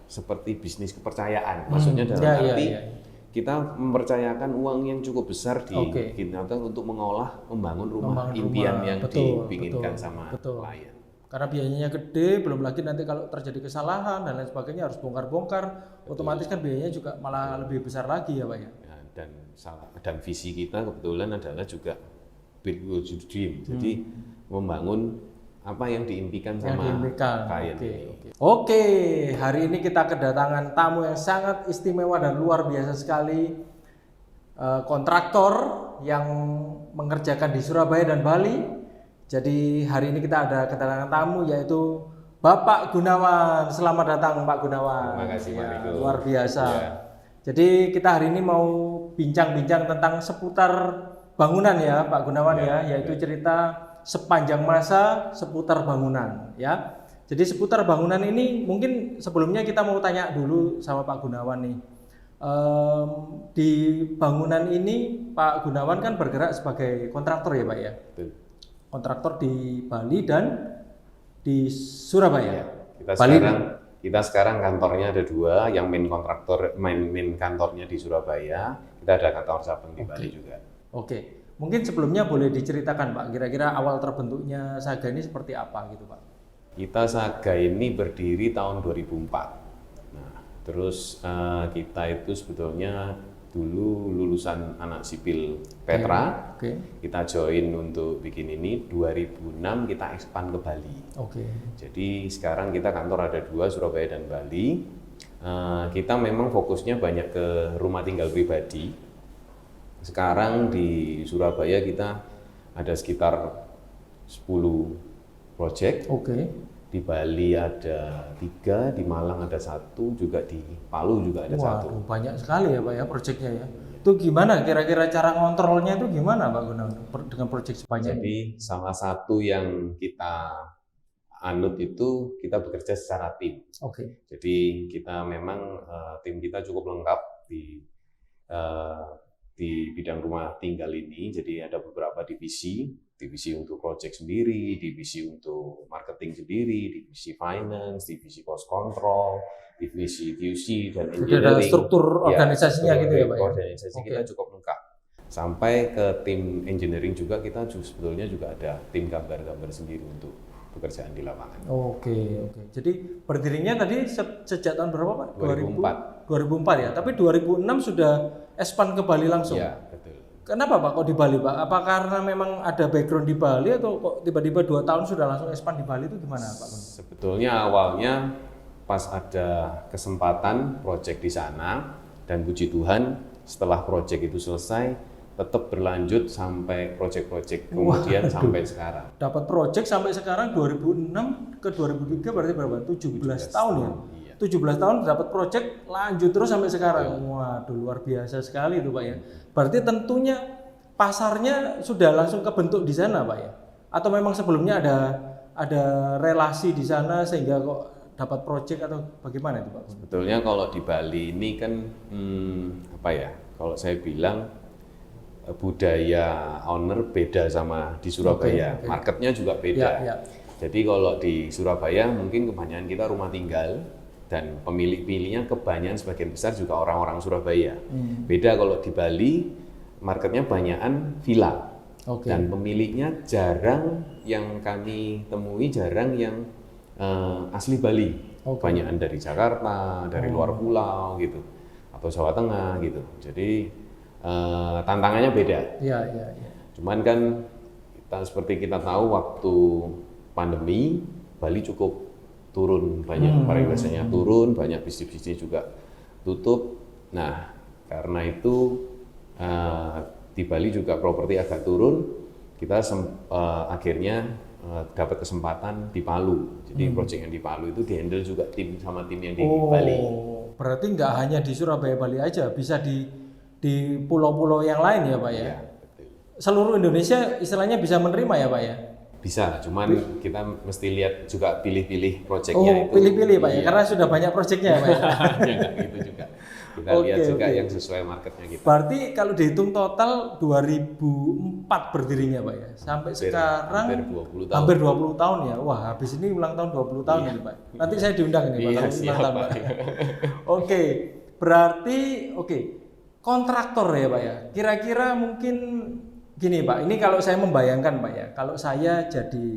seperti bisnis kepercayaan. Maksudnya dalam arti kita mempercayakan uang yang cukup besar di kita untuk membangun rumah impian yang diinginkan sama klien. Karena biayanya gede, belum lagi nanti kalau terjadi kesalahan dan lain sebagainya harus bongkar-bongkar, otomatis kan biayanya juga malah lebih besar lagi ya Pak ya. Dan visi kita kebetulan adalah juga build your dream, jadi membangun apa yang diimpikan sama klien. Oke, hari ini kita kedatangan tamu yang sangat istimewa dan luar biasa sekali, kontraktor yang mengerjakan di Surabaya dan Bali. Jadi hari ini kita ada kedatangan tamu yaitu Bapak Gunawan. Selamat datang Pak Gunawan. Terima kasih Pak Riko. Luar biasa. Jadi kita hari ini mau bincang-bincang tentang seputar bangunan ya Pak Gunawan yaitu cerita sepanjang masa seputar bangunan ya. Jadi seputar bangunan ini mungkin sebelumnya kita mau tanya dulu sama Pak Gunawan nih. Di bangunan ini Pak Gunawan kan bergerak sebagai kontraktor ya Pak ya. Betul. Kontraktor di Bali dan di Surabaya. Kita sekarang kantornya ada 2, yang main kantornya di Surabaya, kita ada kantor cabang di Bali juga. Oke, mungkin sebelumnya boleh diceritakan Pak, kira-kira awal terbentuknya Saga ini seperti apa gitu Pak? Kita Saga ini berdiri tahun 2004. Nah, terus kita itu sebetulnya dulu lulusan anak sipil Petra, kita join untuk bikin ini. 2006 kita expand ke Bali. Jadi sekarang kita kantor ada 2, Surabaya dan Bali. Kita memang fokusnya banyak ke rumah tinggal pribadi. Sekarang di Surabaya kita ada sekitar 10 project. Di Bali ada 3, di Malang ada 1, juga di Palu juga ada 1. Banyak sekali ya Pak ya proyeknya ya. Itu gimana kira-kira cara ngontrolnya itu gimana Pak Gunawan dengan proyek sebanyak ini? Jadi salah satu yang kita anut itu kita bekerja secara tim. Jadi kita memang tim kita cukup lengkap di bidang rumah tinggal ini. Jadi ada beberapa divisi untuk project sendiri, divisi untuk marketing sendiri, divisi finance, divisi cost control, divisi QC dan engineering. Jadi ada struktur organisasinya gitu ya Pak? Organisasi kita cukup lengkap. Sampai ke tim engineering juga kita sebetulnya juga ada tim gambar-gambar sendiri untuk pekerjaan di lapangan. Jadi berdirinya tadi sejak tahun berapa Pak? 2004 ya, tapi 2006 sudah expand ke Bali langsung? Iya, betul. Kenapa Pak kok di Bali Pak? Apa karena memang ada background di Bali atau kok tiba-tiba 2 tahun sudah langsung expand di Bali itu gimana Pak? Sebetulnya awalnya pas ada kesempatan proyek di sana dan puji Tuhan setelah proyek itu selesai tetap berlanjut sampai proyek-proyek kemudian sampai sekarang. Dapat proyek sampai sekarang 2006 ke 2003 berarti berapa? 17 tahun ya? 17 tahun dapat proyek lanjut terus sampai sekarang. Waduh luar biasa sekali itu Pak ya. Berarti tentunya pasarnya sudah langsung kebentuk di sana Pak ya? Atau memang sebelumnya ada relasi di sana sehingga kok dapat proyek atau bagaimana itu Pak? Sebetulnya kalau di Bali ini kan kalau saya bilang budaya owner beda sama di Surabaya. Marketnya juga beda. Jadi kalau di Surabaya mungkin kebanyakan kita rumah tinggal dan pemilik-pilihnya kebanyakan sebagian besar juga orang-orang Surabaya. Beda kalau di Bali, marketnya banyakan villa. Dan pemiliknya jarang yang kami temui, jarang yang asli Bali. Banyakan dari Jakarta, dari luar pulau gitu, atau Jawa Tengah gitu. Jadi tantangannya beda. Cuman kan seperti kita tahu waktu pandemi, Bali cukup turun banyak, pariwisatanya turun, banyak bisnis-bisnis juga tutup. Nah, karena itu di Bali juga properti agak turun. Kita akhirnya dapat kesempatan di Palu. Jadi proyek yang di Palu itu dihandle juga tim yang di Bali. Berarti nggak hanya di Surabaya Bali aja, bisa di pulau-pulau yang lain ya Pak ya? Iya, betul. Seluruh Indonesia istilahnya bisa menerima ya Pak ya? Bisa, cuman kita mesti lihat juga pilih-pilih proyeknya itu. Pilih-pilih Pak ya, karena sudah banyak proyeknya ya Pak ya? Ya gitu juga. Kita lihat juga yang sesuai marketnya kita. Berarti kalau dihitung total 2004 berdirinya Pak ya, sampai sekarang hampir 20 tahun ya. Wah, habis ini ulang tahun 20 tahun ini Pak. Nanti saya diundang ini Pak. Siap, Pak. Oke, berarti kontraktor ya Pak ya. Kira-kira mungkin gini Pak, ini kalau saya membayangkan Pak ya, kalau saya jadi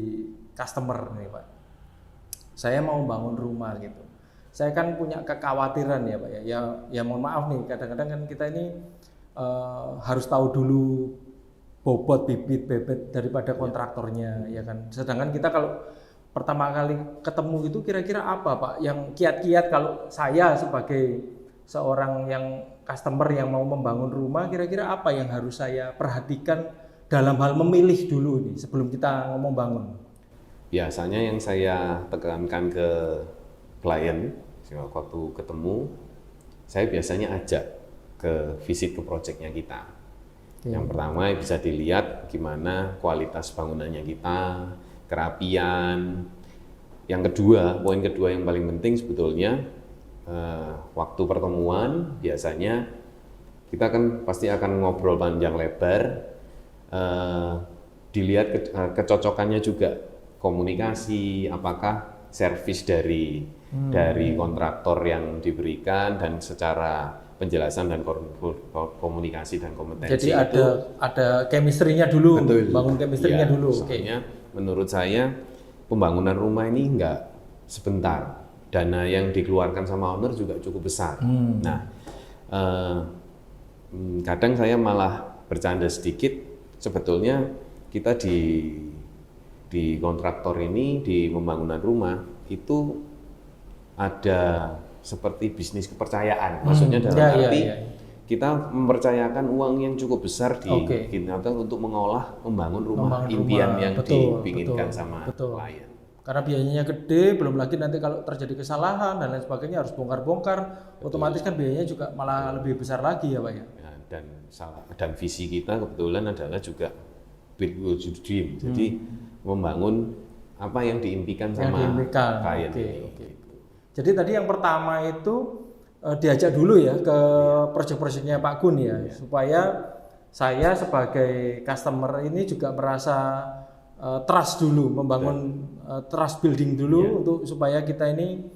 customer nih Pak, saya mau bangun rumah gitu. Saya kan punya kekhawatiran ya Pak ya. Ya mohon maaf nih, kadang-kadang kan kita ini harus tahu dulu bobot bibit daripada kontraktornya ya kan. Sedangkan kita kalau pertama kali ketemu itu kira-kira apa Pak yang kiat-kiat kalau saya sebagai seorang yang customer yang mau membangun rumah, kira-kira apa yang harus saya perhatikan dalam hal memilih dulu nih sebelum kita ngomong bangun? Biasanya yang saya tekankan ke klien waktu ketemu, saya biasanya ajak ke visit ke proyeknya kita. Yang pertama bisa dilihat gimana kualitas bangunannya kita, kerapian. Yang kedua, poin kedua yang paling penting sebetulnya, waktu pertemuan biasanya kita kan pasti akan ngobrol panjang lebar, dilihat kecocokannya juga, komunikasi, apakah servis dari kontraktor yang diberikan dan secara penjelasan dan komunikasi dan kompetensi. Jadi ada chemistry-nya dulu, bangun chemistry-nya dulu. Soalnya menurut saya pembangunan rumah ini enggak sebentar. Dana yang dikeluarkan sama owner juga cukup besar. Nah, kadang saya malah bercanda sedikit. Sebetulnya kita di kontraktor ini, di pembangunan rumah itu ada seperti bisnis kepercayaan. Maksudnya dalam arti kita mempercayakan uang yang cukup besar di kita untuk membangun rumah impian yang diinginkan sama klien. Karena biayanya gede, belum lagi nanti kalau terjadi kesalahan dan lain sebagainya harus bongkar-bongkar, otomatis kan biayanya juga malah lebih besar lagi ya Pak ya. Dan visi kita kebetulan adalah juga build what you dream. Jadi membangun apa yang diimpikan sama klien. Jadi tadi yang pertama itu diajak dulu ya ke proyek-proyeknya Pak Gun ya, supaya saya sebagai customer ini juga merasa trust dulu, membangun trust building dulu untuk supaya kita ini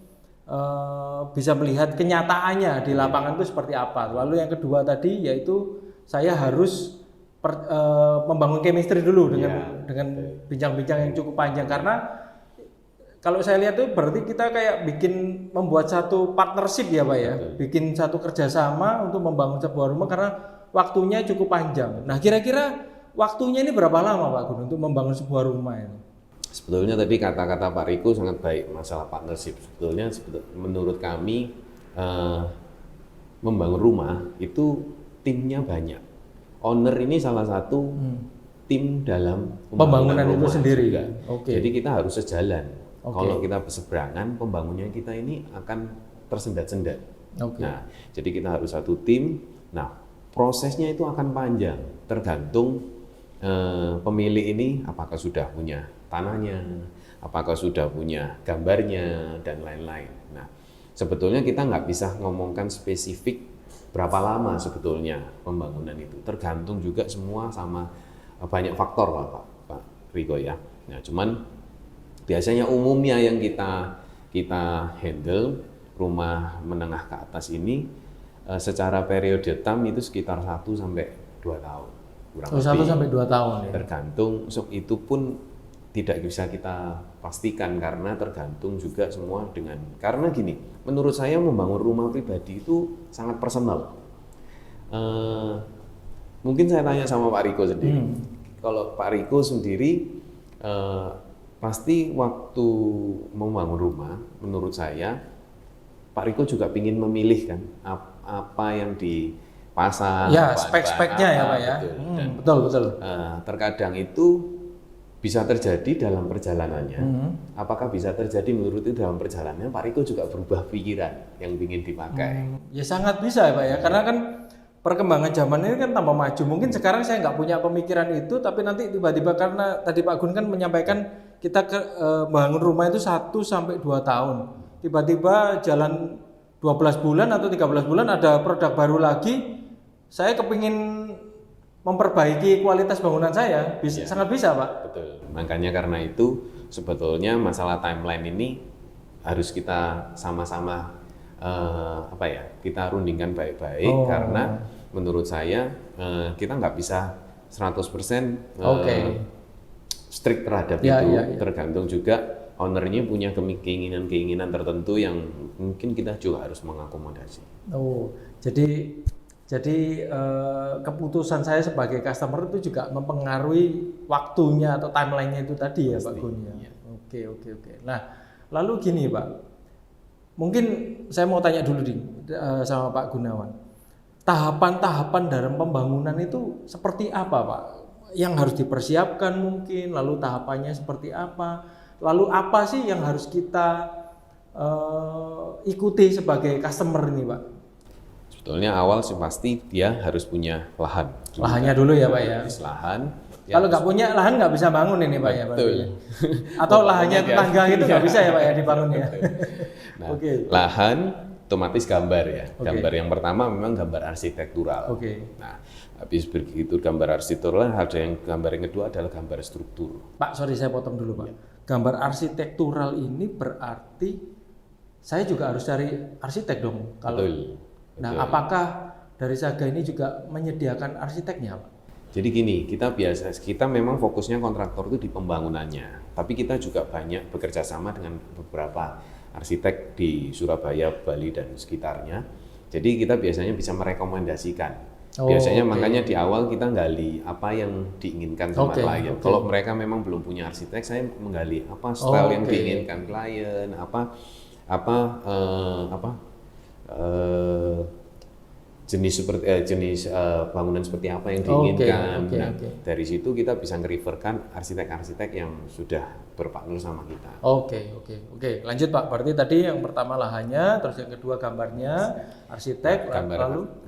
bisa melihat kenyataannya di lapangan itu seperti apa. Lalu yang kedua tadi yaitu saya harus membangun chemistry dulu dengan bincang-bincang yang cukup panjang, karena kalau saya lihat itu berarti kita kayak membuat satu partnership ya Pak ya, bikin satu kerjasama untuk membangun sebuah rumah karena waktunya cukup panjang. Nah kira-kira waktunya ini berapa lama Pak Gun untuk membangun sebuah rumah ini? Sebetulnya tadi kata-kata Pak Riko sangat baik masalah partnership. Sebetulnya menurut kami membangun rumah itu timnya banyak. Owner ini salah satu tim dalam pembangunan itu sendiri. Jadi kita harus sejalan. Kalau kita berseberangan, pembangunannya kita ini akan tersendat-sendat. Nah, jadi kita harus satu tim. Nah, prosesnya itu akan panjang, tergantung pemilik ini apakah sudah punya tanahnya, apakah sudah punya gambarnya, dan lain-lain. Nah, sebetulnya kita nggak bisa ngomongkan spesifik berapa lama sebetulnya pembangunan itu. Tergantung juga semua sama banyak faktor lah Pak Riko ya. Nah, cuman biasanya umumnya yang kita handle rumah menengah ke atas ini secara periode time itu sekitar 1 sampai 2 tahun. 1 sampai 2 tahun ya. Tergantung, itu pun tidak bisa kita pastikan karena tergantung juga semua karena gini, menurut saya membangun rumah pribadi itu sangat personal. Mungkin saya tanya sama Pak Riko sendiri. Kalau Pak Riko sendiri pasti waktu membangun rumah, menurut saya Pak Riko juga ingin memilih kan apa yang dipasang, spek-speknya ya Pak ya. Betul. Terkadang itu bisa terjadi dalam perjalanannya. Apakah bisa terjadi menurut itu dalam perjalanannya Pak Riko juga berubah pikiran yang ingin dipakai? Ya sangat bisa ya Pak ya, karena kan perkembangan zaman ini kan tambah maju. Mungkin sekarang saya nggak punya pemikiran itu, tapi nanti tiba-tiba karena tadi Pak Gun kan menyampaikan kita bangun rumah itu 1 sampai 2 tahun. Tiba-tiba jalan 2 12 bulan atau 13 bulan ada produk baru lagi, saya kepingin memperbaiki kualitas bangunan saya, sangat bisa Pak. Betul, makanya karena itu sebetulnya masalah timeline ini harus kita sama-sama kita rundingkan baik-baik, karena menurut saya kita nggak bisa 100% strict terhadap itu, tergantung juga ownernya punya keinginan tertentu yang mungkin kita juga harus mengakomodasi. Jadi keputusan saya sebagai customer itu juga mempengaruhi waktunya atau timelinenya itu tadi ya Pak Gun ya. Oke. Nah, lalu gini Pak, mungkin saya mau tanya dulu sama Pak Gunawan. Tahapan-tahapan dalam pembangunan itu seperti apa Pak? Yang harus dipersiapkan mungkin, lalu tahapannya seperti apa? Lalu apa sih yang harus kita ikuti sebagai customer ini Pak? Sebetulnya awal sih pasti dia harus punya lahan. Lahannya dulu ya Pak ya? Lahan. Kalau nggak punya lahan nggak bisa bangun ini Pak ya? Betul. Atau lahannya tetangga itu nggak bisa ya Pak ya dibangun ya? Nah, lahan otomatis gambar ya. Gambar yang pertama memang gambar arsitektural. Nah, habis begitu gambar arsitektural, ada yang gambar yang kedua adalah gambar struktur. Pak, sorry saya potong dulu Pak. Gambar arsitektural ini berarti saya juga harus cari arsitek dong. Betul. Nah, apakah dari Saga ini juga menyediakan arsiteknya Pak? Jadi gini, kita memang fokusnya kontraktor itu di pembangunannya, tapi kita juga banyak bekerja sama dengan beberapa arsitek di Surabaya, Bali dan sekitarnya. Jadi kita biasanya bisa merekomendasikan. Biasanya makanya di awal kita gali apa yang diinginkan sama klien. Kalau mereka memang belum punya arsitek, saya menggali apa style yang diinginkan klien, jenis bangunan seperti apa yang diinginkan. Dari situ kita bisa nge-referkan arsitek-arsitek yang sudah berpartner sama kita. Oke. Lanjut Pak. Berarti tadi yang pertama lahannya, terus yang kedua gambarnya, arsitek,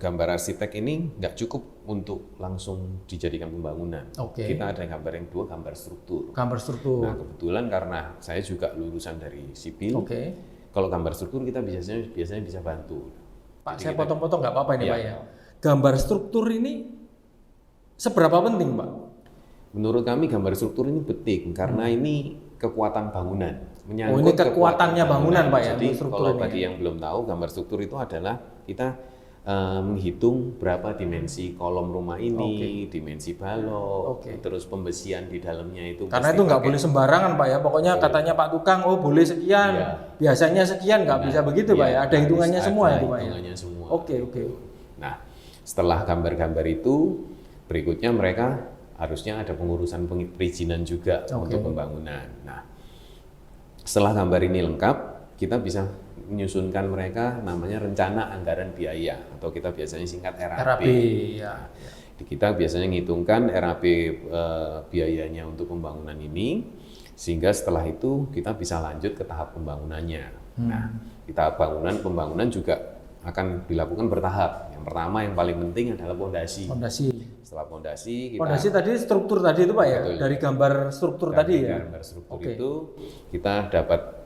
gambar arsitek ini nggak cukup untuk langsung dijadikan pembangunan. Kita ada gambar yang kedua, gambar struktur. Nah, kebetulan karena saya juga lulusan dari sipil. Kalau gambar struktur kita biasanya bisa bantu. Pak, saya potong-potong nggak apa-apa ini Pak ya. Gambar struktur ini seberapa penting Pak? Menurut kami gambar struktur ini penting karena ini kekuatan bangunan. Ini kekuatannya bangunan Pak ya. Jadi kalau bagi yang belum tahu, gambar struktur itu adalah kita menghitung berapa dimensi kolom rumah ini, dimensi balok, terus pembesian di dalamnya itu. Karena itu nggak boleh sembarangan Pak ya. Pokoknya katanya Pak Tukang, boleh sekian, biasanya sekian, nggak bisa begitu Pak ya. Ada hitungannya semua itu Pak ya. Oke. Nah, setelah gambar-gambar itu, berikutnya mereka harusnya ada pengurusan perizinan juga untuk pembangunan. Nah, setelah gambar ini lengkap, kita bisa menyusunkan mereka namanya rencana anggaran biaya atau kita biasanya singkat RAB. Kita biasanya menghitungkan RAB biayanya untuk pembangunan ini, sehingga setelah itu kita bisa lanjut ke tahap pembangunannya. Nah, di tahap pembangunan juga akan dilakukan bertahap. Yang pertama yang paling penting adalah pondasi. Setelah pondasi tadi struktur tadi itu Pak ya. Dari gambar struktur tadi ya. Gambar struktur itu kita dapat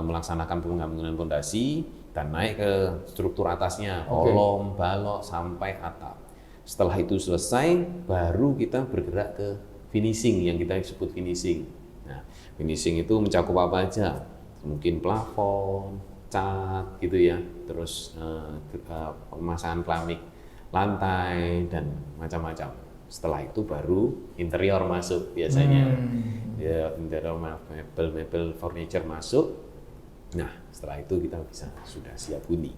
melaksanakan pembangunan pondasi dan naik ke struktur atasnya, kolom, balok sampai atap. Setelah itu selesai, baru kita bergerak ke finishing yang kita sebut finishing. Nah, finishing itu mencakup apa aja? Mungkin plafon, cat gitu ya, terus pemasangan keramik lantai dan macam-macam. Setelah itu baru interior masuk biasanya. Ya, interior mebel furniture masuk. Nah, setelah itu kita sudah siap huni.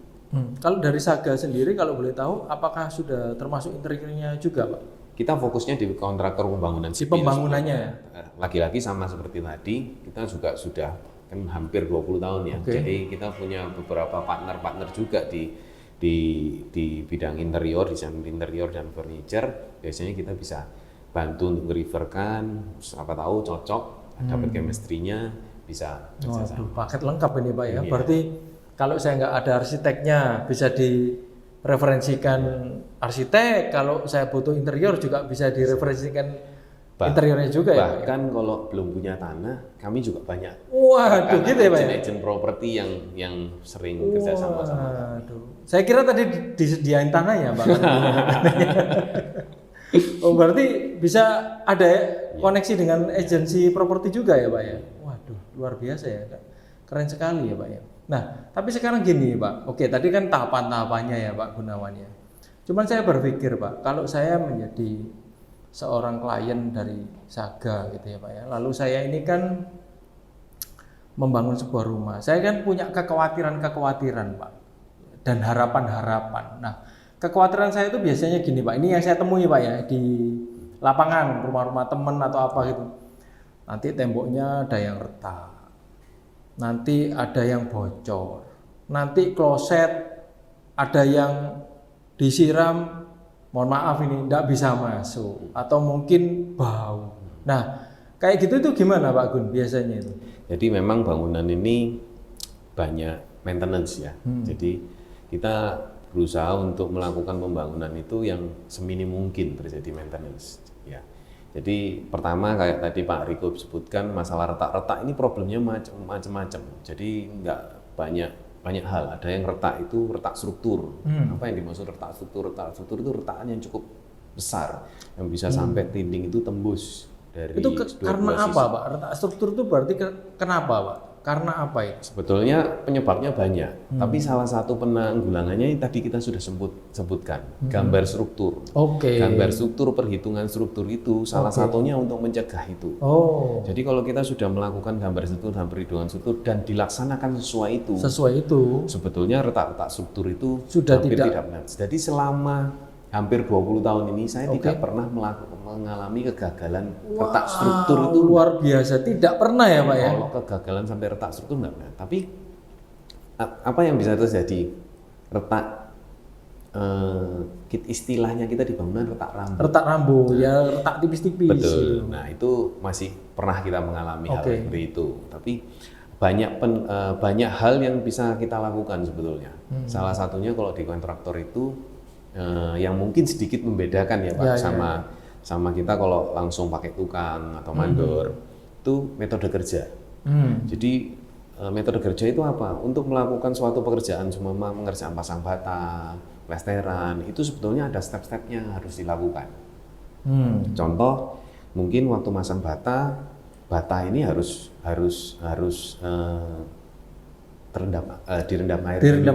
Kalau dari Saga sendiri kalau boleh tahu apakah sudah termasuk interiornya juga, Pak? Kita fokusnya di kontraktor pembangunan sipil. Pembangunannya ya. Lagi-lagi sama seperti tadi, kita juga sudah kan hampir 20 tahun ya. Jadi kita punya beberapa partner juga di bidang interior, desain interior dan furniture. Biasanya kita bisa bantu untuk nge-referkan, siapa tahu cocok, dapat chemistry-nya, bisa kerjasama. Paket lengkap ini Pak ya. Berarti kalau saya nggak ada arsiteknya bisa direferensikan arsitek, kalau saya butuh interior juga bisa direferensikan interiornya juga ya. Bahkan kalau belum punya tanah, kami juga banyak. Waduh, gitu ya Pak. Agent properti yang sering kerjasama sama kami. Saya kira tadi disediain tanah ya Pak. Oh berarti bisa ada koneksi dengan agensi properti juga ya Pak ya? Waduh luar biasa ya, keren sekali ya Pak ya. Nah tapi sekarang gini Pak, oke tadi kan tahapan-tahapannya ya Pak Gunawan ya. Cuman saya berpikir Pak, kalau saya menjadi seorang klien dari Saga gitu ya Pak ya, lalu saya ini kan membangun sebuah rumah, saya kan punya kekhawatiran-kekhawatiran Pak dan harapan-harapan. Nah kekhawatiran saya itu biasanya gini Pak, ini yang saya temui Pak ya di lapangan, rumah-rumah teman atau apa gitu. Nanti temboknya ada yang retak, nanti ada yang bocor, nanti kloset ada yang disiram, mohon maaf ini tidak bisa masuk, atau mungkin bau. Nah kayak gitu itu gimana Pak Gun biasanya itu? Jadi memang bangunan ini banyak maintenance ya. Jadi kita berusaha untuk melakukan pembangunan itu yang seminim mungkin terjadi maintenance ya. Jadi pertama kayak tadi Pak Riko sebutkan masalah retak-retak ini problemnya macam-macam. Jadi nggak banyak hal. Ada yang retak itu retak struktur. Apa yang dimaksud retak struktur? Retak struktur itu retakan yang cukup besar yang bisa sampai dinding itu tembus dari itu karena apa Pak? Retak struktur itu berarti kenapa Pak? Karena apa ya? Sebetulnya penyebabnya banyak, tapi salah satu penanggulangannya yang tadi kita sudah sebutkan, gambar struktur. Gambar struktur, perhitungan struktur itu salah satunya untuk mencegah itu. Jadi kalau kita sudah melakukan gambar struktur dan perhitungan struktur dan dilaksanakan sesuai itu, sebetulnya retak-retak struktur itu sudah hampir tidak benar. Jadi selama hampir 20 tahun ini saya tidak pernah mengalami kegagalan retak struktur itu. Luar biasa, tidak pernah ya Pak ya? Kalau kegagalan sampai retak struktur enggak pernah. Tapi apa yang bisa terjadi? Retak, istilahnya kita di bangunan retak rambu. Retak rambu, ya retak tipis-tipis. Betul, nah itu masih pernah kita mengalami hal seperti itu. Tapi banyak hal yang bisa kita lakukan sebetulnya. Salah satunya kalau di kontraktor itu, yang mungkin sedikit membedakan ya Pak sama kita kalau langsung pakai tukang atau mandor itu metode kerja. Jadi metode kerja itu apa? Untuk melakukan suatu pekerjaan cuma mengerjakan pasang bata, plesteran itu sebetulnya ada step-stepnya harus dilakukan. Contoh mungkin waktu masang bata ini harus direndam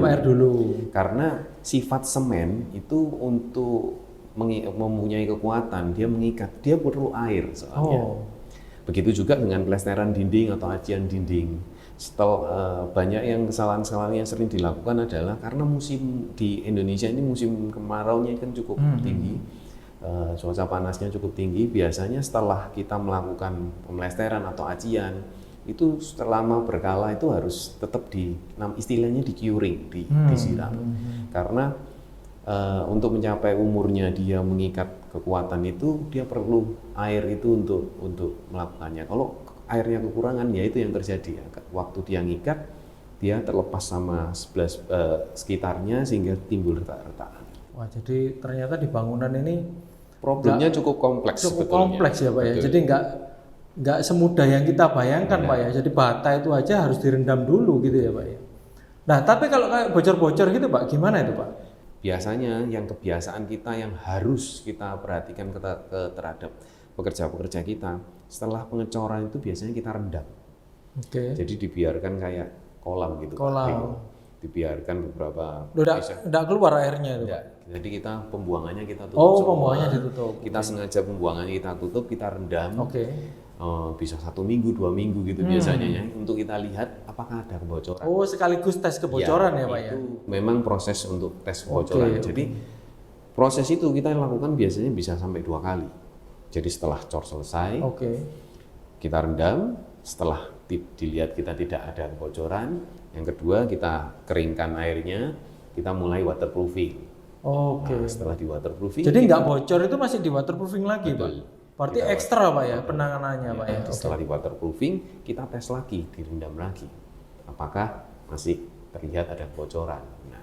air dulu. Karena sifat semen itu untuk mempunyai kekuatan, dia mengikat, dia perlu air soalnya. Begitu juga dengan plesteran dinding atau acian dinding. Banyak yang kesalahan-kesalahan yang sering dilakukan adalah karena musim di Indonesia ini musim kemaraunya kan cukup tinggi, cuaca panasnya cukup tinggi. Biasanya setelah kita melakukan pemlesteran atau acian itu selama berkala itu harus tetap istilahnya di curing, disiram. Karena untuk mencapai umurnya dia mengikat kekuatan itu dia perlu air itu untuk melakukannya. Kalau airnya kekurangan ya itu yang terjadi. Waktu dia ngikat dia terlepas sama sekitarnya sehingga timbul retak-retak. Wah, jadi ternyata di bangunan ini problemnya cukup kompleks. Cukup kompleks ya Pak ya. Jadi nggak semudah yang kita bayangkan Pak ya. Jadi bata itu aja harus direndam dulu gitu ya Pak ya. Nah tapi kalau kayak bocor-bocor gitu Pak, gimana itu Pak? Biasanya yang kebiasaan kita yang harus kita perhatikan terhadap pekerja-pekerja kita, setelah pengecoran itu biasanya kita rendam. Jadi dibiarkan kayak kolam gitu. Dibiarkan beberapa. Udah keluar airnya itu Pak? Jadi kita pembuangannya kita tutup. Pembuangannya ditutup. Kita sengaja pembuangannya kita tutup, kita rendam. Bisa 1 minggu, 2 minggu gitu biasanya ya, untuk kita lihat apakah ada kebocoran. Sekaligus tes kebocoran ya Pak ya? Itu memang proses untuk tes kebocoran. Jadi proses itu kita lakukan biasanya bisa sampai 2 kali. Jadi setelah cor selesai, kita rendam, setelah dilihat kita tidak ada kebocoran, yang kedua kita keringkan airnya, kita mulai waterproofing. Nah, setelah di waterproofing. Jadi nggak bocor itu masih di waterproofing lagi Pak? Berarti ekstra Pak ya penanganannya Pak ya? Setelah di waterproofing, kita tes lagi, direndam lagi. Apakah masih terlihat ada kebocoran? Nah,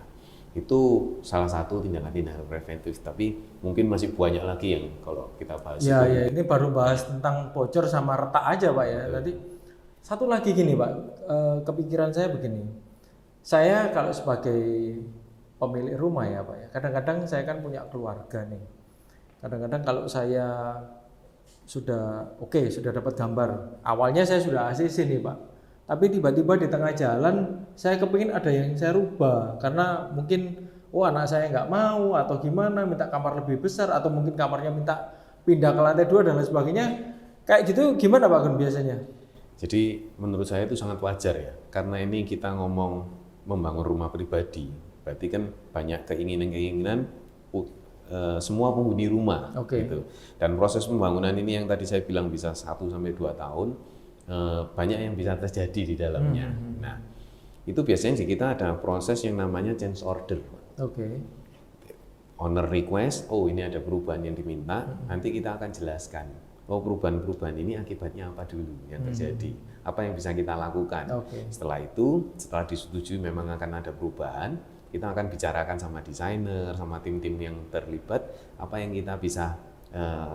itu salah satu tindakan-tindakan preventif, tapi mungkin masih banyak lagi yang kalau kita bahas. Ya, ini baru bahas tentang bocor sama retak aja Pak ya. Tadi satu lagi gini Pak, kepikiran saya begini. Saya kalau sebagai pemilik rumah ya Pak ya. Kadang-kadang saya kan punya keluarga nih. Kadang-kadang kalau saya sudah sudah dapat gambar. Awalnya saya sudah ACC nih Pak. Tapi tiba-tiba di tengah jalan saya kepingin ada yang saya rubah karena mungkin anak saya nggak mau atau gimana, minta kamar lebih besar atau mungkin kamarnya minta pindah ke lantai 2 dan lain sebagainya. Kayak gitu gimana Pak Gun biasanya? Jadi menurut saya itu sangat wajar ya, karena ini kita ngomong membangun rumah pribadi, berarti kan banyak keinginan-keinginan semua penghuni rumah, gitu. Dan proses pembangunan ini yang tadi saya bilang bisa 1 sampai 2 tahun, banyak yang bisa terjadi di dalamnya. Nah, itu biasanya kita ada proses yang namanya change order. Owner request, ini ada perubahan yang diminta, nanti kita akan jelaskan. Perubahan-perubahan ini akibatnya apa dulu yang terjadi, apa yang bisa kita lakukan. Setelah itu, setelah disetujui memang akan ada perubahan, kita akan bicarakan sama desainer, sama tim-tim yang terlibat, apa yang kita bisa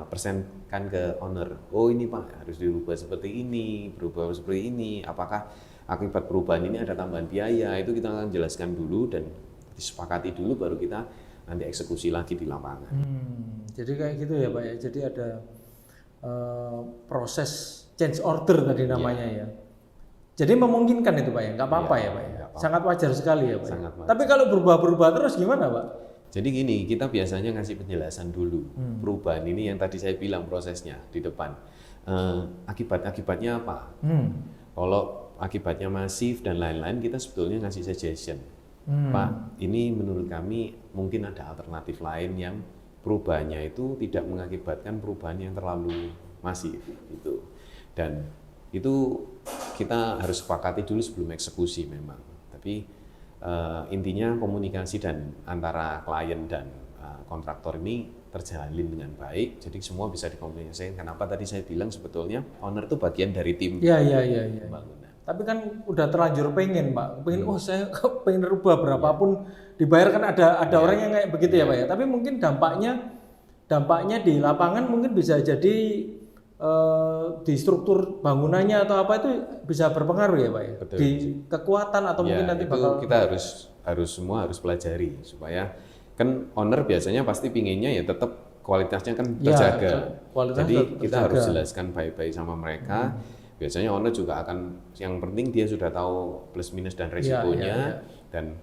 presentkan ke owner. Ini Pak harus dirubah seperti ini, berubah seperti ini. Apakah akibat perubahan ini ada tambahan biaya? Itu kita akan jelaskan dulu dan disepakati dulu, baru kita nanti eksekusi lagi di lapangan. Jadi kayak gitu ya Pak ya. Jadi ada proses change order tadi namanya ya. Jadi memungkinkan itu Pak ya, nggak apa-apa ya Pak ya. Sangat wajar sekali ya Pak. Sangat wajar. Tapi kalau berubah-berubah terus gimana Pak? Jadi gini, kita biasanya ngasih penjelasan dulu perubahan ini yang tadi saya bilang prosesnya di depan. Akibat-akibatnya apa? Kalau akibatnya masif dan lain-lain, kita sebetulnya ngasih suggestion. Pak, ini menurut kami mungkin ada alternatif lain yang perubahannya itu tidak mengakibatkan perubahan yang terlalu masif gitu. Dan itu kita harus sepakati dulu sebelum eksekusi memang. Tapi intinya komunikasi dan antara klien dan kontraktor ini terjalin dengan baik, jadi semua bisa dikomunikasikan. Kenapa tadi saya bilang sebetulnya owner itu bagian dari tim pembangunan. Tapi kan udah terlanjur pengen Pak, saya pengen rubah berapapun dibayar, kan ada orang yang kayak begitu ya Pak ya. Tapi mungkin dampaknya di lapangan mungkin bisa jadi di struktur bangunannya atau apa itu bisa berpengaruh ya Pak ya. Betul. Di kekuatan atau mungkin nanti bakal kita harus pelajari supaya kan owner biasanya pasti pinginnya ya tetap kualitasnya kan terjaga. Jadi kita harus jelaskan baik-baik sama mereka. Biasanya owner juga akan, yang penting dia sudah tahu plus minus dan resikonya, dan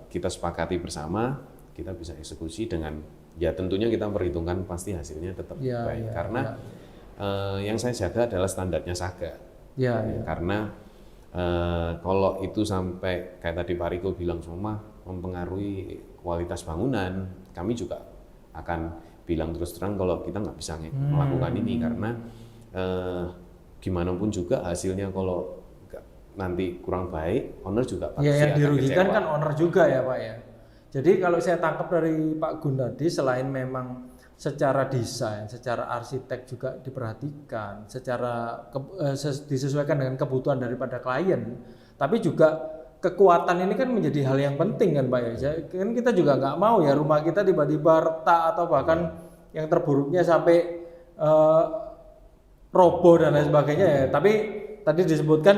kita sepakati bersama, kita bisa eksekusi dengan tentunya kita perhitungkan pasti hasilnya tetap baik, karena yang saya jaga adalah standarnya Saga. Karena kalau itu sampai kayak tadi Pak Riko bilang semua mempengaruhi kualitas bangunan, kami juga akan bilang terus terang kalau kita nggak bisa melakukan ini, karena gimana pun juga hasilnya kalau nanti kurang baik, owner juga pasti yang dirugikan kan owner juga ya Pak ya. Jadi kalau saya tangkap dari Pak Gun tadi, selain memang secara desain, secara arsitek juga diperhatikan, secara disesuaikan dengan kebutuhan daripada klien, tapi juga kekuatan ini kan menjadi hal yang penting kan Pak ya. Kan kita juga nggak mau ya rumah kita tiba-tiba retak atau bahkan yang terburuknya sampai roboh dan lain sebagainya ya. Tapi tadi disebutkan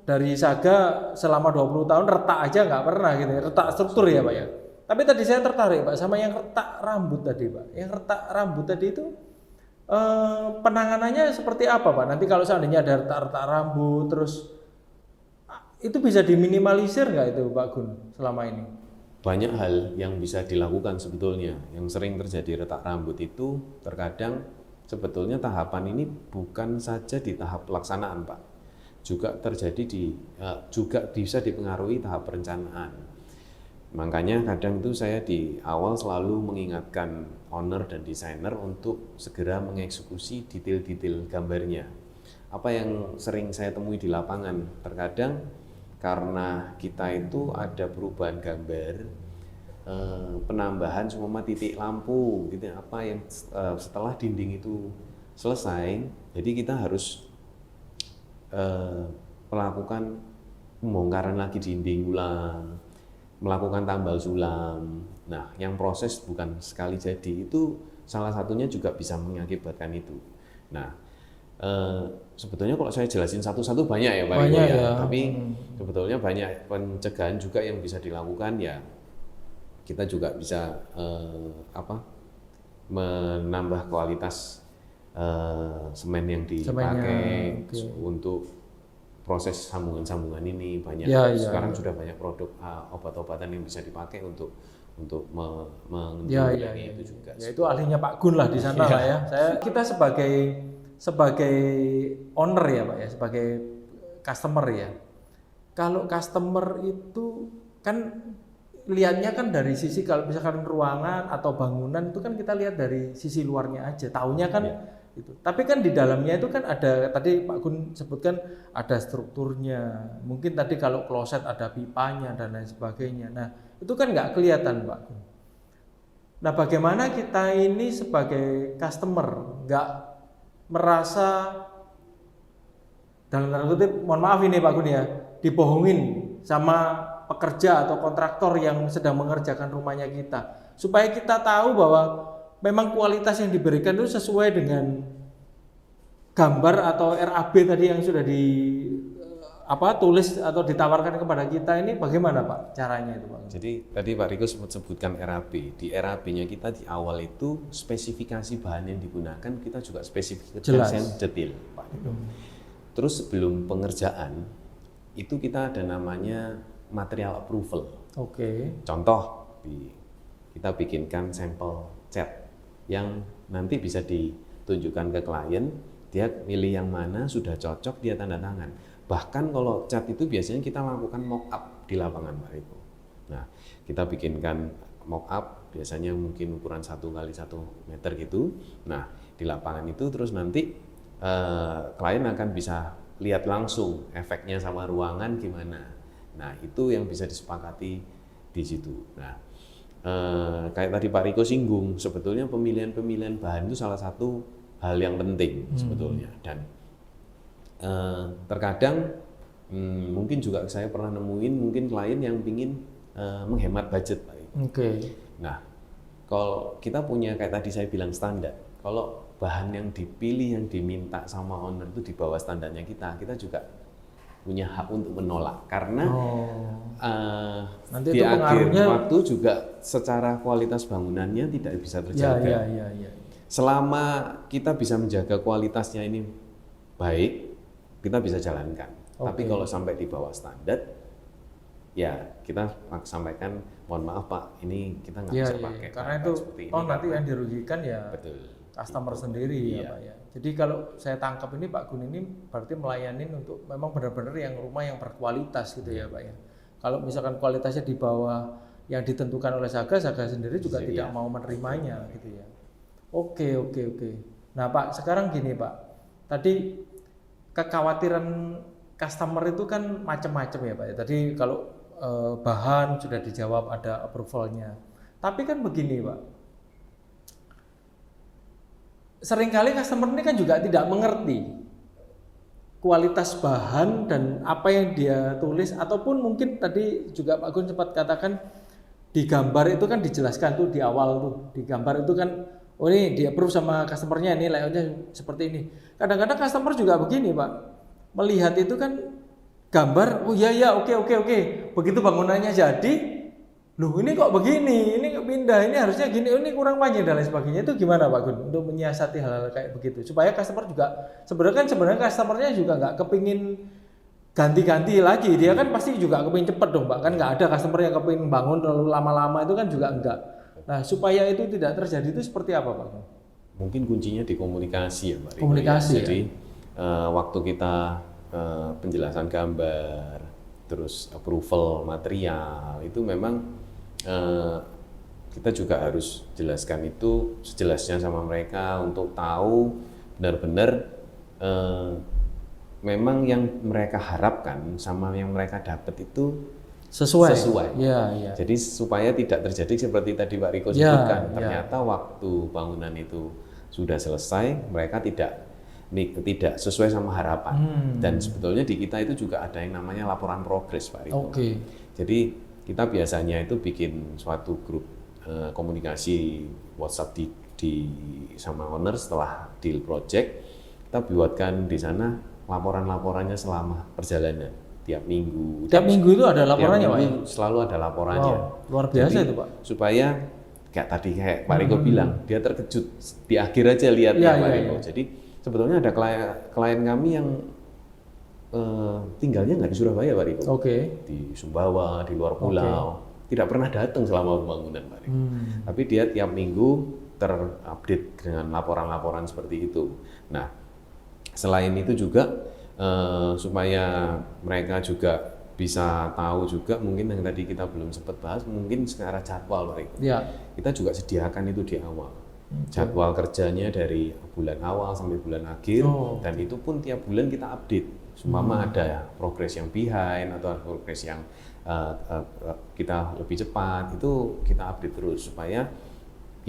dari Saga selama 20 tahun retak aja nggak pernah gitu ya, retak struktur ya Pak ya. Tapi tadi saya tertarik Pak sama yang retak rambut tadi Pak. Yang retak rambut tadi itu penanganannya seperti apa Pak? Nanti kalau seandainya ada retak-retak rambut terus itu bisa diminimalisir nggak itu Pak Gun selama ini? Banyak hal yang bisa dilakukan sebetulnya. Yang sering terjadi retak rambut itu terkadang sebetulnya tahapan ini bukan saja di tahap pelaksanaan Pak, juga terjadi juga bisa dipengaruhi tahap perencanaan. Makanya kadang itu saya di awal selalu mengingatkan owner dan desainer untuk segera mengeksekusi detail-detail gambarnya. Apa yang sering saya temui di lapangan, terkadang karena kita itu ada perubahan gambar, penambahan semua titik lampu gitu, apa yang setelah dinding itu selesai, jadi kita harus melakukan pembongkaran lagi dinding ulang, melakukan tambal sulam. Nah, yang proses bukan sekali jadi, itu salah satunya juga bisa mengakibatkan itu. Nah, sebetulnya kalau saya jelasin satu-satu banyak ya Pak Riko Banyak ya. ya. Tapi sebetulnya banyak pencegahan juga yang bisa dilakukan ya. Kita juga bisa menambah kualitas semen yang dipakai untuk proses sambungan-sambungan ini banyak. Sekarang sudah banyak produk obat-obatan yang bisa dipakai untuk menanggulangi itu juga. Ya itu ahlinya Pak Gun lah di sana lah ya. Kita sebagai owner ya Pak ya, sebagai customer ya. Kalau customer itu kan lihatnya kan dari sisi kalau misalkan ruangan atau bangunan itu kan kita lihat dari sisi luarnya aja, taunya kan itu. Tapi kan di dalamnya itu kan ada, tadi Pak Gun sebutkan ada strukturnya. Mungkin tadi kalau kloset ada pipanya dan lain sebagainya. Nah, itu kan nggak kelihatan Pak Gun. Nah, bagaimana kita ini sebagai customer nggak merasa dalam tanda kutip, mohon maaf ini Pak Gun ya, dibohongin sama pekerja atau kontraktor yang sedang mengerjakan rumahnya kita, supaya kita tahu bahwa memang kualitas yang diberikan itu sesuai dengan gambar atau RAB tadi yang sudah tulis atau ditawarkan kepada kita. Ini bagaimana Pak caranya itu Pak? Jadi tadi Pak Riko sebutkan RAB. Di RAB-nya kita di awal itu spesifikasi bahan yang digunakan kita juga spesifikasi detail Pak Riko. Terus sebelum pengerjaan itu kita ada namanya material approval. Contoh, kita bikinkan sampel cat yang nanti bisa ditunjukkan ke klien, dia milih yang mana, sudah cocok, dia tanda tangan. Bahkan kalau cat itu biasanya kita lakukan mock up di lapangan Pak Riko. Nah, kita bikinkan mock up, biasanya mungkin ukuran 1 kali 1 meter gitu. Nah, di lapangan itu terus nanti klien akan bisa lihat langsung efeknya sama ruangan gimana. Nah, itu yang bisa disepakati di situ. Nah, kayak tadi Pak Riko singgung, sebetulnya pemilihan bahan itu salah satu hal yang penting sebetulnya. Dan terkadang mungkin juga saya pernah nemuin mungkin klien yang ingin menghemat budget Pak Riko. Nah, kalau kita punya kayak tadi saya bilang standar, kalau bahan yang dipilih yang diminta sama owner itu di bawah standarnya kita juga punya hak untuk menolak karena nanti di akhir waktu juga secara kualitas bangunannya tidak bisa terjaga. Selama kita bisa menjaga kualitasnya ini baik, kita bisa jalankan. Tapi kalau sampai di bawah standar, ya kita sampaikan mohon maaf Pak, ini kita nggak bisa pakai. Karena itu nanti yang dirugikan ya customer sendiri ya Pak ya. Jadi kalau saya tangkap ini Pak Gun ini berarti melayani untuk memang benar-benar yang rumah yang berkualitas gitu ya Pak ya. Kalau misalkan kualitasnya di bawah yang ditentukan oleh Saga sendiri juga tidak mau menerimanya gitu ya. Oke. Nah Pak, sekarang gini Pak. Tadi kekhawatiran customer itu kan macam-macam ya Pak ya. Tadi kalau bahan sudah dijawab, ada approval-nya. Tapi kan begini Pak, seringkali customer ini kan juga tidak mengerti kualitas bahan dan apa yang dia tulis, ataupun mungkin tadi juga Pak Gun sempat katakan di gambar itu kan dijelaskan tuh di awal tuh, di gambar itu kan oh ini di approve sama customernya, ini layoutnya seperti ini. Kadang-kadang customer juga begini Pak, melihat itu kan gambar, oh iya oke. Begitu bangunannya jadi, loh ini kok begini, ini pindah, ini harusnya gini, ini kurang panjang dan lain sebagainya. Itu gimana Pak Gun untuk menyiasati hal-hal kayak begitu supaya customer juga sebenarnya customernya juga nggak kepingin ganti-ganti lagi, dia kan pasti juga kepingin cepet dong Pak, kan nggak ada customer yang kepingin bangun lalu lama-lama, itu kan juga enggak. Nah supaya itu tidak terjadi itu seperti apa Pak Gun? Mungkin kuncinya di komunikasi ya Pak Riko. Komunikasi ya. Jadi waktu kita penjelasan gambar, terus approval material itu memang kita juga harus jelaskan itu sejelasnya sama mereka untuk tahu benar-benar memang yang mereka harapkan sama yang mereka dapat itu sesuai. Ya. Jadi supaya tidak terjadi seperti tadi Pak Riko sebutkan, ternyata waktu bangunan itu sudah selesai mereka tidak sesuai sama harapan. Dan sebetulnya di kita itu juga ada yang namanya laporan progres Pak Riko. Jadi kita biasanya itu bikin suatu grup komunikasi WhatsApp di sama owner setelah deal project, kita buatkan di sana laporan-laporannya selama perjalanan tiap minggu. Tiap minggu itu ada laporannya, Pak? Selalu ada laporannya. Wow, luar biasa. Jadi, itu, Pak. Supaya kayak Pak Riko bilang, dia terkejut di akhir aja lihat Pak Riko. Jadi sebetulnya ada klien kami yang tinggalnya nggak di Surabaya, Pak Riko. Di Sumbawa, di luar pulau, tidak pernah datang selama pembangunan, Pak Riko. Tapi dia tiap minggu terupdate dengan laporan-laporan seperti itu. Nah, selain itu juga supaya mereka juga bisa tahu juga, mungkin yang tadi kita belum sempat bahas, mungkin secara jadwal, Pak Riko. Kita juga sediakan itu di awal. Jadwal kerjanya dari bulan awal sampai bulan akhir, dan itu pun tiap bulan kita update. Seumpama ada ya progres yang behind atau progres yang kita lebih cepat, itu kita update terus supaya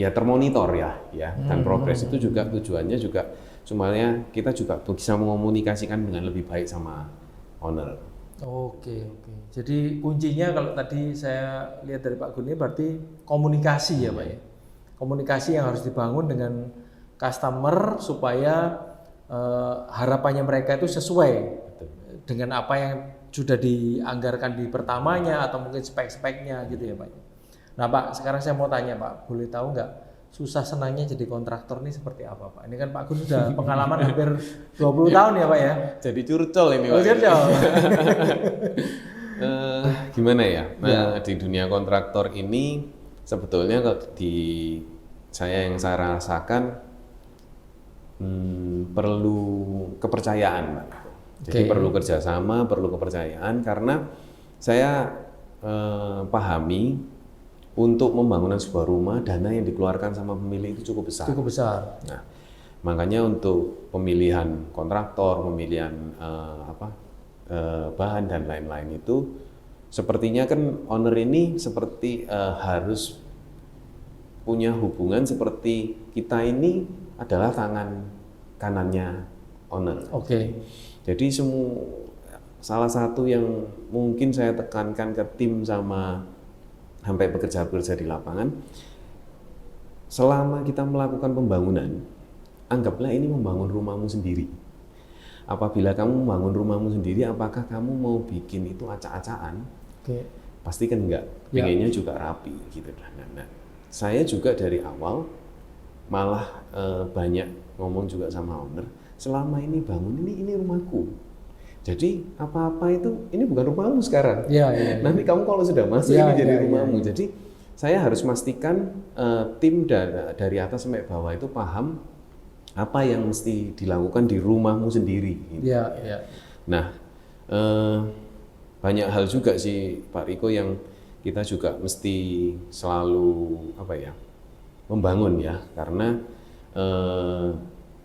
ya termonitor ya. Dan progres itu juga tujuannya juga supaya kita juga bisa mengomunikasikan dengan lebih baik sama owner. Oke. Jadi kuncinya kalau tadi saya lihat dari Pak Gun ini berarti komunikasi ya, Pak ya. Komunikasi yang harus dibangun dengan customer supaya harapannya mereka itu sesuai dengan apa yang sudah dianggarkan di pertamanya atau mungkin spek-speknya gitu ya, Pak. Nah, Pak, sekarang saya mau tanya, Pak, boleh tahu nggak susah senangnya jadi kontraktor ini seperti apa, Pak? Ini kan Pak Gun sudah pengalaman hampir 20 tahun ya, Pak ya. Jadi curcol ini, Pak. Curcol. Gimana ya? Nah, di dunia kontraktor ini sebetulnya kalau saya rasakan perlu kepercayaan, Pak. Jadi perlu kerjasama, perlu kepercayaan, karena saya pahami untuk pembangunan sebuah rumah, dana yang dikeluarkan sama pemilik itu cukup besar. Nah, makanya untuk pemilihan kontraktor, pemilihan bahan dan lain-lain itu, sepertinya kan owner ini seperti harus punya hubungan seperti kita ini adalah tangan kanannya owner. Jadi salah satu yang mungkin saya tekankan ke tim sampai bekerja di lapangan, selama kita melakukan pembangunan, anggaplah ini membangun rumahmu sendiri. Apabila kamu membangun rumahmu sendiri, apakah kamu mau bikin itu acak-acakan? Pasti kan enggak. Pengennya juga rapi gitu. Nah, saya juga dari awal malah banyak ngomong juga sama owner, selama ini bangun ini rumahku. Jadi apa-apa itu ini bukan rumahmu sekarang. Nanti kamu kalau sudah masuk ini jadi rumahmu. Jadi saya harus memastikan tim dari atas sampai bawah itu paham apa yang mesti dilakukan di rumahmu sendiri. Nah, banyak hal juga sih Pak Riko yang kita juga mesti selalu membangun ya, karena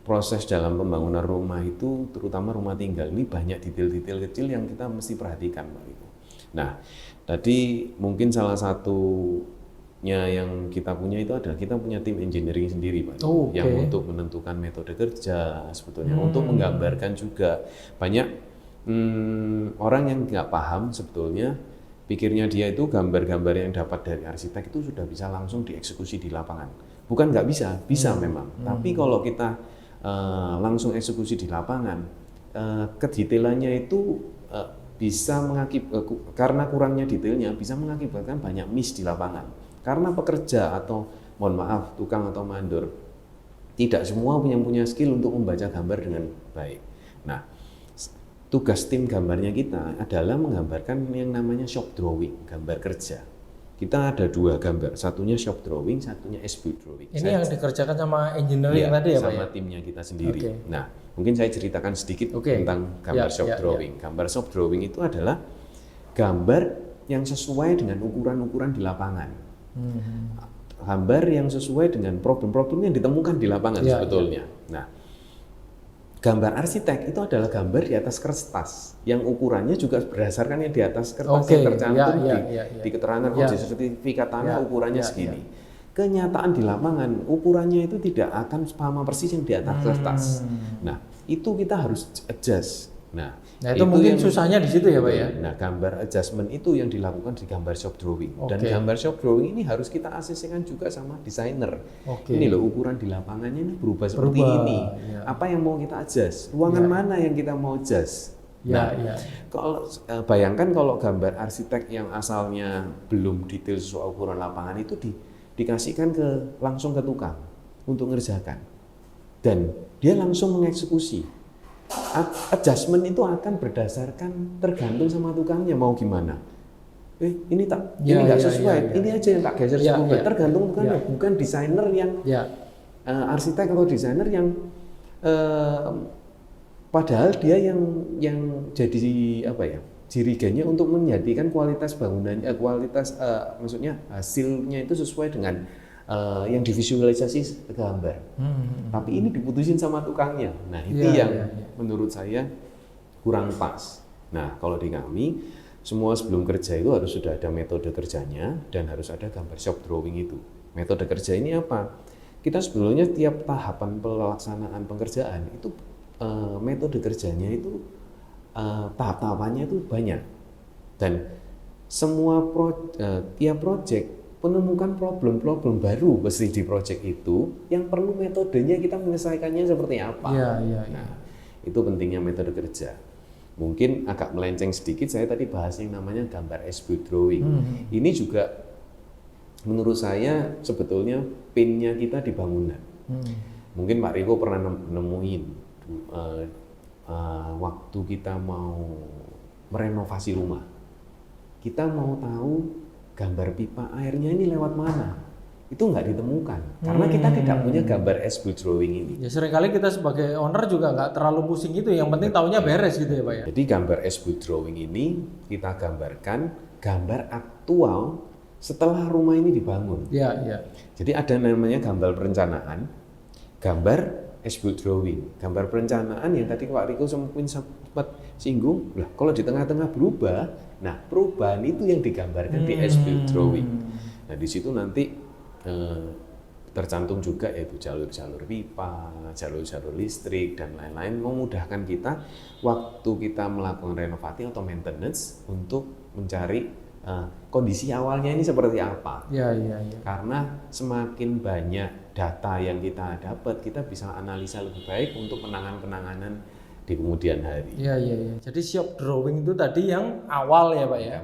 proses dalam pembangunan rumah itu, terutama rumah tinggal ini banyak detail-detail kecil yang kita mesti perhatikan, Pak Riko. Nah, tadi mungkin salah satunya yang kita punya itu adalah kita punya tim engineering sendiri, Pak Riko, yang untuk menentukan metode kerja sebetulnya, untuk menggambarkan juga. Banyak orang yang nggak paham sebetulnya, pikirnya dia itu gambar-gambar yang dapat dari arsitek itu sudah bisa langsung dieksekusi di lapangan. Bukan nggak bisa memang. Tapi kalau kita langsung eksekusi di lapangan, kedetailannya itu bisa karena kurangnya detailnya bisa mengakibatkan banyak miss di lapangan. Karena pekerja atau mohon maaf tukang atau mandor tidak semua punya skill untuk membaca gambar dengan baik. Nah, tugas tim gambarnya kita adalah menggambarkan yang namanya shop drawing, gambar kerja. Kita ada 2 gambar, satunya shop drawing, satunya SB drawing. Ini yang dikerjakan sama engineering tadi ya, Pak? Sama timnya kita sendiri. Nah, mungkin saya ceritakan sedikit tentang gambar shop drawing. Gambar shop drawing itu adalah gambar yang sesuai dengan ukuran-ukuran di lapangan. Gambar yang sesuai dengan problem-problem yang ditemukan di lapangan sebetulnya. Nah, gambar arsitek itu adalah gambar di atas kertas yang ukurannya juga berdasarkan yang di atas kertas yang tercantum di keterangan objek sertifikat tanah ukurannya segini. Kenyataan di lapangan ukurannya itu tidak akan sama persis yang di atas kertas. Nah, itu kita harus adjust Nah itu mungkin susahnya di situ ya Pak ya. Nah gambar adjustment itu yang dilakukan di gambar shop drawing. Dan gambar shop drawing ini harus kita asesikan juga sama desainer. Ini loh ukuran di lapangannya ini berubah seperti ini. Apa yang mau kita adjust? Ruangan mana yang kita mau adjust? Nah, kalau bayangkan kalau gambar arsitek yang asalnya belum detail sesuai ukuran lapangan itu dikasihkan langsung ke tukang untuk ngerjakan. Dan dia langsung mengeksekusi. Adjustment itu akan berdasarkan tergantung sama tukangnya mau gimana. Ini nggak sesuai. Ini aja yang tak geser sedikit. Tergantung tukangnya, bukan desainer yang arsitek atau desainer yang padahal dia yang jadi apa ya? Jirigennya untuk menjadikan kualitas bangunannya, maksudnya hasilnya itu sesuai dengan yang divisualisasi gambar. Tapi ini diputusin sama tukangnya. Nah, itu yang menurut saya kurang pas. Nah, kalau di kami semua sebelum kerja itu harus sudah ada metode kerjanya dan harus ada gambar shop drawing itu. Metode kerja ini apa? Kita sebelumnya tiap tahapan pelaksanaan pengerjaan itu metode kerjanya itu tahap-tahapannya itu banyak. Dan semua tiap project menemukan problem-problem baru mesti di project itu yang perlu metodenya kita menyelesaikannya seperti apa. Nah, itu pentingnya metode kerja. Mungkin agak melenceng sedikit, saya tadi bahas yang namanya gambar as-built drawing. Ini juga menurut saya sebetulnya pinnya kita di bangunan. Mungkin Pak Riko pernah nemuin waktu kita mau merenovasi rumah. Kita mau tahu gambar pipa airnya ini lewat mana, itu nggak ditemukan karena kita tidak punya gambar as-built drawing ini. Ya seringkali kita sebagai owner juga nggak terlalu pusing itu, yang penting taunya beres gitu ya Pak ya. Jadi gambar as-built drawing ini kita gambarkan gambar aktual setelah rumah ini dibangun. Jadi ada namanya gambar perencanaan, gambar as-built drawing. Gambar perencanaan yang tadi Pak Riko sempat singgung, lah kalau di tengah-tengah berubah. Nah, perubahan itu yang digambarkan di as-built drawing. Nah, di situ nanti tercantum juga yaitu jalur-jalur pipa, jalur-jalur listrik dan lain-lain, memudahkan kita waktu kita melakukan renovasi atau maintenance untuk mencari kondisi awalnya ini seperti apa. Karena semakin banyak data yang kita dapat, kita bisa analisa lebih baik untuk penanganan di kemudian hari. Jadi shop drawing itu tadi yang awal ya Pak ya.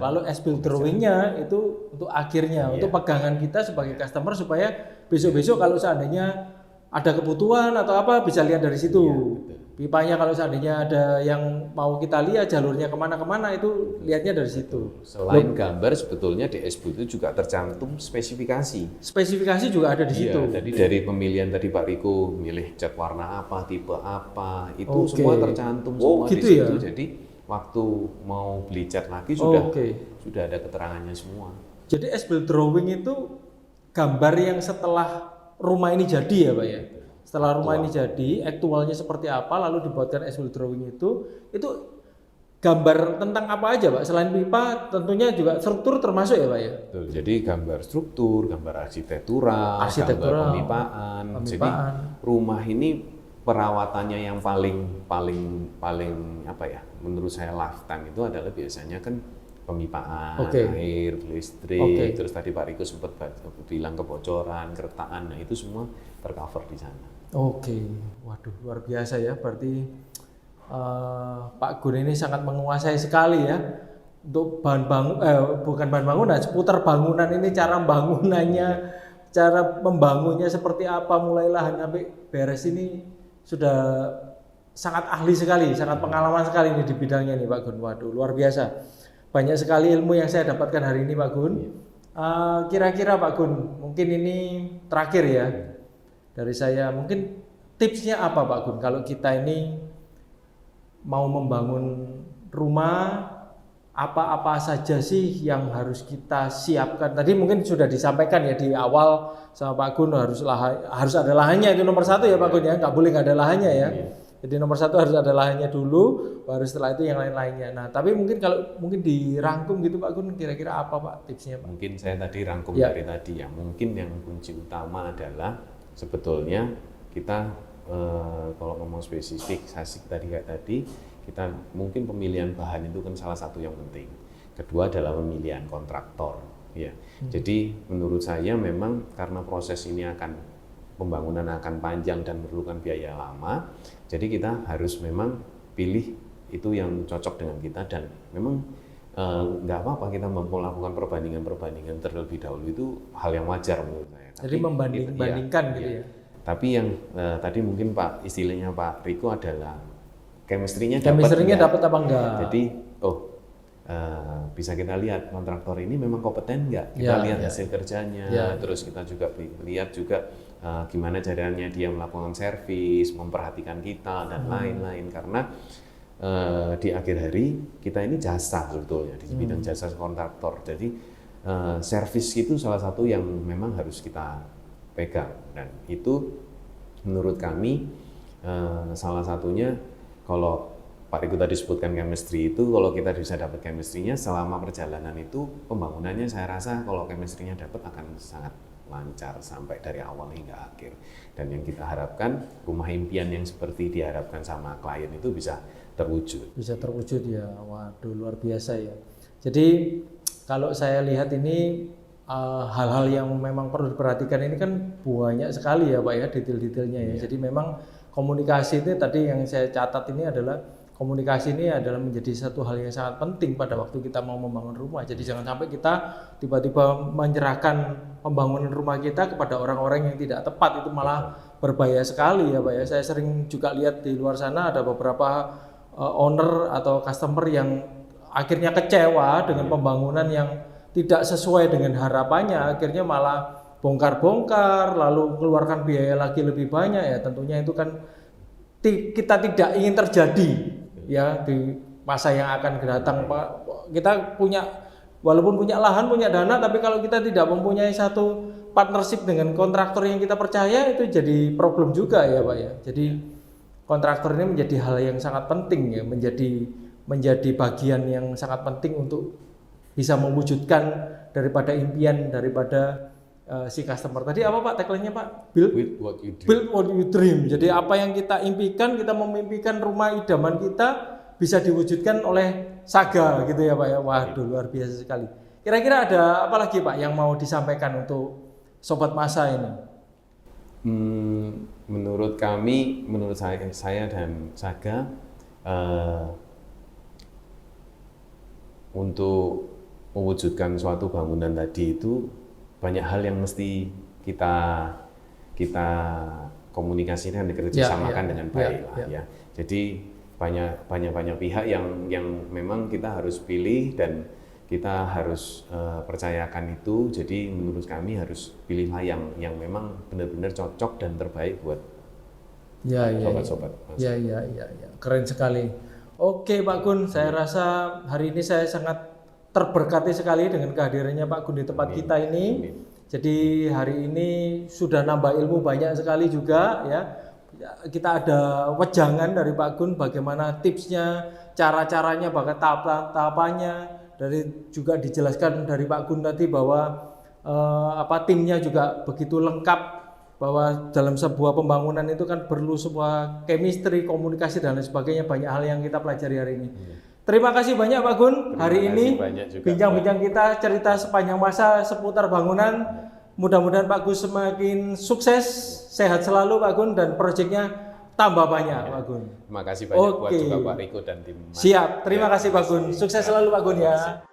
Lalu as-built drawingnya itu untuk akhirnya, untuk pegangan kita sebagai customer supaya besok-besok kalau seandainya ada kebutuhan atau apa bisa lihat dari situ. Pipanya kalau seandainya ada yang mau kita lihat jalurnya kemana-kemana itu lihatnya dari situ. Selain gambar sebetulnya di as-built itu juga tercantum spesifikasi. Spesifikasi juga ada di situ. Jadi dari pemilihan tadi Pak Riko milih cat warna apa, tipe apa, itu semua tercantum semua di situ. Jadi waktu mau beli cat lagi sudah ada keterangannya semua. Jadi as-built drawing itu gambar yang setelah rumah ini jadi ya Pak ya. Setelah rumah ini jadi, aktualnya seperti apa, lalu dibuatkan as-built drawing itu gambar tentang apa aja Pak? Selain pipa, tentunya juga struktur termasuk ya Pak ya? Betul, jadi gambar struktur, gambar arsitektural, gambar pemipaan. Jadi rumah ini perawatannya yang paling apa ya? Menurut saya lifetime itu adalah biasanya kan pemipaan, air, listrik, terus tadi Pak Riko sempat bilang kebocoran, keretakan, nah itu semua tercover di sana. Waduh luar biasa ya, berarti Pak Gun ini sangat menguasai sekali ya untuk bukan bahan bangunan, seputar bangunan ini, cara bangunannya, cara membangunnya seperti apa, mulai lahan sampai beres ini sudah sangat ahli sekali, sangat pengalaman sekali ini di bidangnya nih Pak Gun. Waduh luar biasa. Banyak sekali ilmu yang saya dapatkan hari ini Pak Gun. Kira-kira Pak Gun, mungkin ini terakhir ya dari saya. Mungkin tipsnya apa Pak Gun kalau kita ini mau membangun rumah, apa-apa saja sih yang harus kita siapkan? Tadi mungkin sudah disampaikan ya di awal sama Pak Gun, harus ada lahannya, itu nomor satu ya Pak Gun ya, nggak boleh nggak ada lahannya ya. Jadi nomor satu harus ada lahannya dulu, baru setelah itu yang lain-lainnya. Nah, tapi kalau mungkin dirangkum gitu Pak Gun, kira-kira apa Pak tipsnya Pak? Mungkin saya tadi rangkum dari tadi ya. Mungkin yang kunci utama adalah sebetulnya kita kalau ngomong spesifikasi tadi kita mungkin pemilihan bahan itu kan salah satu yang penting. Kedua adalah pemilihan kontraktor. Ya, jadi menurut saya memang karena proses ini pembangunan akan panjang dan memerlukan biaya lama, jadi kita harus memang pilih itu yang cocok dengan kita dan memang nggak apa-apa kita melakukan perbandingan terlebih dahulu, itu hal yang wajar menurut saya. Jadi membandingkan gitu ya. Tapi yang tadi mungkin istilahnya Pak Riko adalah chemistry-nya dapat apa enggak? Jadi bisa kita lihat kontraktor ini memang kompeten nggak? Kita lihat hasil kerjanya, terus kita juga lihat juga gimana caranya dia melakukan servis, memperhatikan kita dan lain-lain. Karena di akhir hari kita ini jasa sebetulnya di bidang jasa kontraktor. Jadi servis itu salah satu yang memang harus kita pegang, dan itu menurut kami salah satunya. Kalau Pak Riko tadi sebutkan chemistry, itu kalau kita bisa dapat chemistry-nya selama perjalanan itu, pembangunannya saya rasa kalau chemistry-nya dapat akan sangat lancar sampai dari awal hingga akhir. Dan yang kita harapkan, rumah impian yang seperti diharapkan sama klien itu bisa terwujud. Bisa terwujud ya, waduh luar biasa ya. Jadi kalau saya lihat ini hal-hal yang memang perlu diperhatikan ini kan banyak sekali ya Pak ya, detail-detailnya ya. Jadi memang komunikasi itu tadi yang saya catat ini adalah, komunikasi ini adalah menjadi satu hal yang sangat penting pada waktu kita mau membangun rumah. Jadi jangan sampai kita tiba-tiba menyerahkan pembangunan rumah kita kepada orang-orang yang tidak tepat, itu malah berbahaya sekali ya Pak ya. Saya sering juga lihat di luar sana ada beberapa owner atau customer yang akhirnya kecewa dengan pembangunan yang tidak sesuai dengan harapannya, akhirnya malah bongkar-bongkar lalu keluarkan biaya lagi lebih banyak ya. Tentunya itu kan kita tidak ingin terjadi ya di masa yang akan datang Pak. Kita walaupun punya lahan, punya dana, tapi kalau kita tidak mempunyai satu partnership dengan kontraktor yang kita percaya, itu jadi problem juga ya Pak ya. Jadi kontraktor ini menjadi hal yang sangat penting ya, menjadi bagian yang sangat penting untuk bisa mewujudkan daripada impian daripada si customer. Tadi apa Pak tagline-nya Pak? Build what you dream. Jadi apa yang kita impikan, kita memimpikan rumah idaman kita bisa diwujudkan oleh Saga gitu ya Pak ya. Waduh luar biasa sekali. Kira-kira ada apa lagi Pak yang mau disampaikan untuk Sobat Masa ini? Menurut saya dan Saga, untuk mewujudkan suatu bangunan tadi itu banyak hal yang mesti kita komunikasikan dan kerjasamakan dengan baik ya. Jadi banyak pihak yang memang kita harus pilih dan kita harus percayakan itu. Jadi menurut kami harus pilihlah yang memang benar-benar cocok dan terbaik buat sobat-sobat. Ya. Keren sekali. Oke Pak Gun, saya rasa hari ini saya sangat terberkati sekali dengan kehadirannya Pak Gun di tempat kita ini. Jadi hari ini sudah nambah ilmu banyak sekali juga ya. Kita ada wejangan dari Pak Gun bagaimana tipsnya, cara-caranya, bahkan tahapan-tahapannya. Juga dijelaskan dari Pak Gun tadi bahwa timnya juga begitu lengkap, bahwa dalam sebuah pembangunan itu kan perlu sebuah chemistry, komunikasi dan lain sebagainya. Banyak hal yang kita pelajari hari ini. Terima kasih banyak Pak Gun hari ini, bincang-bincang kita cerita sepanjang masa seputar bangunan. Mudah-mudahan Pak Gun semakin sukses, sehat selalu Pak Gun, dan proyeknya tambah banyak Pak Gun. Terima kasih banyak buat juga Pak Riko dan tim. Siap, terima kasih Pak Gun, sukses selalu Pak Gun ya.